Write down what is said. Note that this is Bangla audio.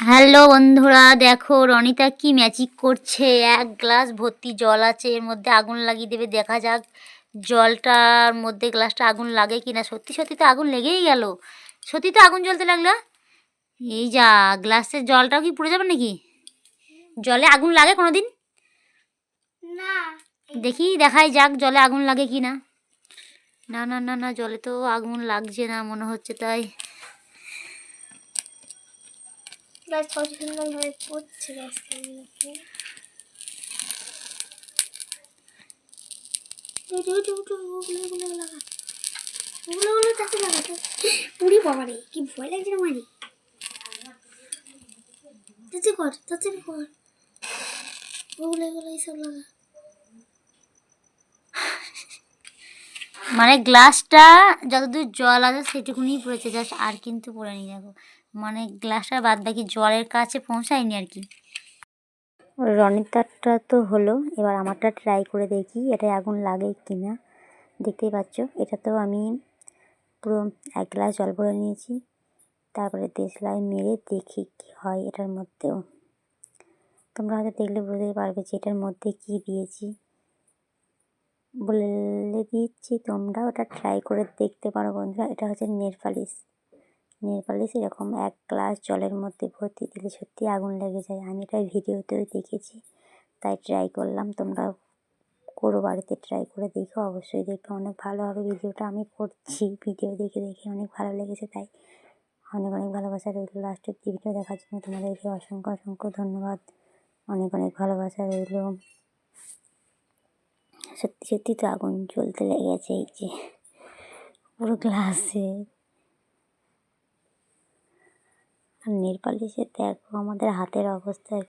হ্যালো বন্ধুরা, দেখো রনিতা কি ম্যাজিক করছে। এক গ্লাস ভর্তি জল আছে, এর মধ্যে আগুন লাগিয়ে দেবে। দেখা যাক জলটার মধ্যে গ্লাসটা আগুন লাগে কিনা। সত্যি সত্যি তো আগুন লেগেই গেল, সত্যি তো আগুন জ্বলতে লাগলো। এই যা, গ্লাসের জলটাও কি পুড়ে যাবে নাকি? জলে আগুন লাগে কোনো দিন? না, দেখি, দেখাই যাক জলে আগুন লাগে কি না। না না না না, জলে তো আগুন লাগছে না মনে হচ্ছে, তাই গাছ কত সুন্দরভাবে পড়ছে গাছগুলোকে। ওগুলো লাগা, ওগুলো তাতে লাগা তো। পুরি বাবা রে, কি ভয় লাগছে না মারি। তাতে কর ওগুলো এইসব লাগা। মানে গ্লাসটা যতদূর জল আছে সেটুকুনি পড়েছে জাস্ট, আর কিন্তু পড়েনি। দেখো মানে গ্লাসটা বাদ বাকি জলের কাছে পৌঁছায়নি আর কি। রনিতারটা তো হলো, এবার আমারটা ট্রাই করে দেখি এটা আগুন লাগে কি না। দেখতেই পাচ্ছ, এটা তো আমি পুরো এক গ্লাস জল ভরে নিয়েছি। তারপরে দেশলাই মেরে দেখি কী হয় এটার মধ্যেও। তোমরা হয়তো দেখলে বুঝতেই পারবে যে এটার মধ্যে কী দিয়েছি। বলে দিচ্ছি, তোমরা ওটা ট্রাই করে দেখতে পারো বন্ধুরা। এটা হচ্ছে নেল পালিশ। এরকম এক গ্লাস জলের মধ্যে ভর্তি দিলে সত্যি আগুন লেগে যায়। আমি এটা ভিডিওতেও দেখেছি, তাই ট্রাই করলাম। তোমরা করো, বাড়িতে ট্রাই করে দেখো, অবশ্যই দেখো, অনেক ভালো হবে। ভিডিওটা আমি করছি, ভিডিও দেখে দেখে অনেক ভালো লেগেছে, তাই অনেক অনেক ভালোবাসা রইল। লাস্টের ভিডিও দেখার জন্য তোমাদেরকে অসংখ্য অসংখ্য ধন্যবাদ। অনেক অনেক ভালোবাসা রইল। সত্যি সত্যি তো আগুন জ্বলতে লেগেছে, এই যে পুরো গ্লাসে। আর নেল পালিশে দেখো আমাদের হাতের অবস্থা।